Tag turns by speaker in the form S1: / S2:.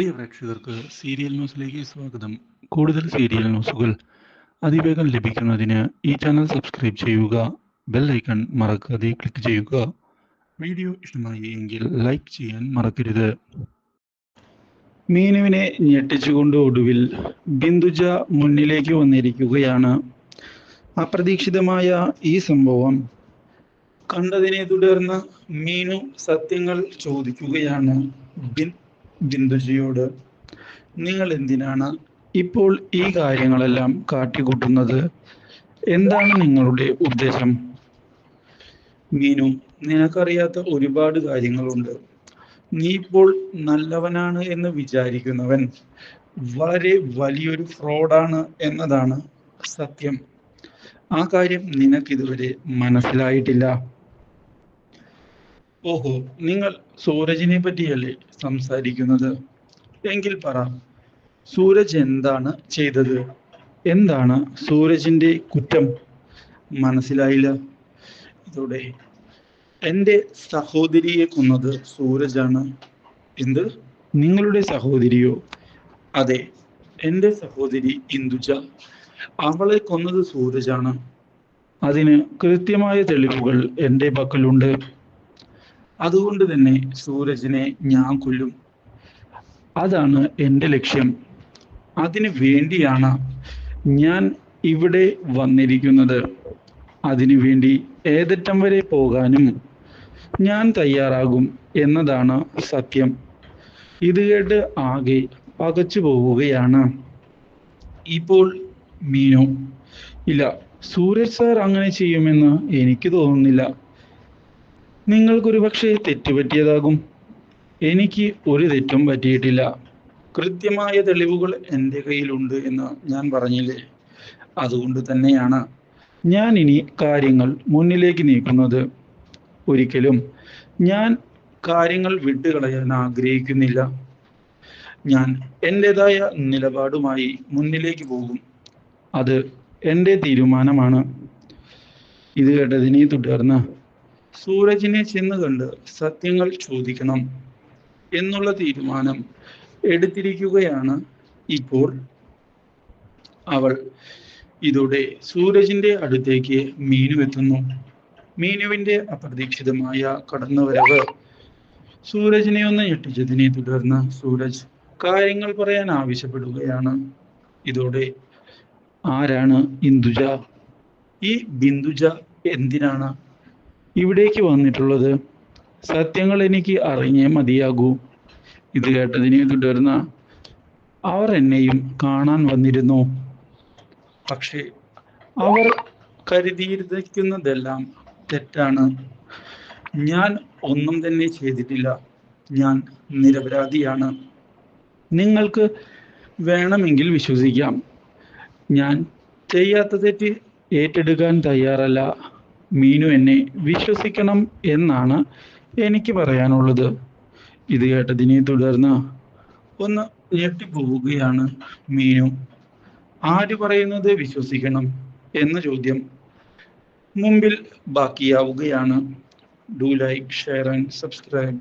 S1: പ്രിയ പ്രേക്ഷകർക്ക് സീരിയൽ ന്യൂസിലേക്ക് സ്വാഗതം. കൂടുതൽ സീരിയൽ ന്യൂസുകൾ അതിവേഗം ലഭിക്കുന്നതിന് ഈ ചാനൽ സബ്സ്ക്രൈബ് ചെയ്യുക. ബെൽ ഐക്കൺ മറക്കാതെ ക്ലിക്ക് ചെയ്യുക. വീഡിയോ ഇഷ്ടമായി എങ്കിൽ ലൈക്ക് ചെയ്യാൻ മറക്കരുത്. മീനുവിനെ ഞെട്ടിച്ചുകൊണ്ട് ഒടുവിൽ ബിന്ദുജ മുന്നിലേക്ക് വന്നിരിക്കുകയാണ്. അപ്രതീക്ഷിതമായ ഈ സംഭവം കണ്ടതിനെ തുടർന്ന് മീനു സത്യങ്ങൾ ചോദിക്കുകയാണ് ബിന്ദുജിയോട്. നിങ്ങൾ എന്തിനാണ് ഇപ്പോൾ ഈ കാര്യങ്ങളെല്ലാം കാട്ടിക്കൂട്ടുന്നത്? എന്താണ് നിങ്ങളുടെ ഉദ്ദേശം? മീനു, നിനക്കറിയാത്ത ഒരുപാട് കാര്യങ്ങളുണ്ട്. നീ ഇപ്പോൾ നല്ലവനാണ് എന്ന് വിചാരിക്കുന്നവൻ വളരെ വലിയൊരു ഫ്രോഡാണ് എന്നതാണ് സത്യം. ആ കാര്യം നിനക്കിതുവരെ മനസ്സിലായിട്ടില്ല. ഓഹോ, നിങ്ങൾ സൂരജിനെ പറ്റിയല്ലേ സംസാരിക്കുന്നത്? എങ്കിൽ പറ, സൂരജ് എന്താണ് ചെയ്തത്? എന്താണ് സൂരജിന്റെ കുറ്റം? മനസ്സിലായില്ല. ഇതോടെ എൻ്റെ സഹോദരിയെ കൊന്നത് സൂരജാണ്. എന്ത്? നിങ്ങളുടെ സഹോദരിയോ? അതെ, എൻ്റെ സഹോദരി ഇന്ദുജ. അവളെ കൊന്നത് സൂരജാണ്. അതിന് കൃത്യമായ തെളിവുകൾ എൻ്റെ പക്കലുണ്ട്. അതുകൊണ്ട് തന്നെ സൂരജിനെ ഞാൻ കൊല്ലും. അതാണ് എൻ്റെ ലക്ഷ്യം. അതിനു വേണ്ടിയാണ് ഞാൻ ഇവിടെ വന്നിരിക്കുന്നത്. അതിനു വേണ്ടി ഏതറ്റം വരെ പോകാനും ഞാൻ തയ്യാറാകും എന്നതാണ് സത്യം. ഇത് കേട്ട് ആകെ പകച്ചു പോവുകയാണ് ഇപ്പോൾ മീനു. ഇല്ല, സൂരജ് സാർ അങ്ങനെ ചെയ്യുമെന്ന് എനിക്ക് തോന്നുന്നില്ല. നിങ്ങൾക്കൊരു പക്ഷേ തെറ്റുപറ്റിയതാകും. എനിക്ക് ഒരു തെറ്റും പറ്റിയിട്ടില്ല. കൃത്യമായ തെളിവുകൾ എൻ്റെ കയ്യിലുണ്ട് എന്ന് ഞാൻ പറഞ്ഞില്ലേ. അതുകൊണ്ട് തന്നെയാണ് ഞാൻ ഇനി കാര്യങ്ങൾ മുന്നിലേക്ക് നീക്കുന്നത്. ഒരിക്കലും ഞാൻ കാര്യങ്ങൾ വിട്ടുകളയാൻ ആഗ്രഹിക്കുന്നില്ല. ഞാൻ എൻ്റെതായ നിലപാടുമായി മുന്നിലേക്ക് പോകും. അത് എൻ്റെ തീരുമാനമാണ്. ഇത് കേട്ടതിനെ തുടർന്ന് സൂരജിനെ ചെന്ന് കണ്ട് സത്യങ്ങൾ ചോദിക്കണം എന്നുള്ള തീരുമാനം എടുത്തിരിക്കുകയാണ് ഇപ്പോൾ അവൾ. ഇതോടെ സൂരജിന്റെ അടുത്തേക്ക് മീനു എത്തുന്നു. മീനുവിന്റെ അപ്രതീക്ഷിതമായ കടന്നുവരവ് സൂരജിനെ ഒന്ന് ഞെട്ടിച്ചതിനെ തുടർന്ന് സൂരജ് കാര്യങ്ങൾ പറയാൻ ആവശ്യപ്പെടുകയാണ്. ഇതോടെ ആരാണ് ഇന്ദുജ? ഈ ബിന്ദുജ എന്തിനാണ് ഇവിടേക്ക് വന്നിട്ടുള്ളത്? സത്യങ്ങൾ എനിക്ക് അറിഞ്ഞേ മതിയാകൂ. ഇത് കേട്ടതിനെ തുടർന്ന് അവർ എന്നെയും കാണാൻ വന്നിരുന്നു. പക്ഷേ അവർ കരുതിയിരിക്കുന്നതെല്ലാം തെറ്റാണ്. ഞാൻ ഒന്നും തന്നെ ചെയ്തിട്ടില്ല. ഞാൻ നിരപരാധിയാണ്. നിങ്ങൾക്ക് വേണമെങ്കിൽ വിശ്വസിക്കാം. ഞാൻ ചെയ്യാത്ത തെറ്റ് ഏറ്റെടുക്കാൻ തയ്യാറല്ല. മീനു എന്നെ വിശ്വസിക്കണം എന്നാണ് എനിക്ക് പറയാനുള്ളത്. ഇത് കേട്ടതിനെ തുടർന്ന് ഒന്ന് ഞെട്ടിപ്പോവുകയാണ് മീനു. ആര് പറയുന്നത് വിശ്വസിക്കണം എന്ന ചോദ്യം മുമ്പിൽ ബാക്കിയാവുകയാണ്. Do like, share and subscribe.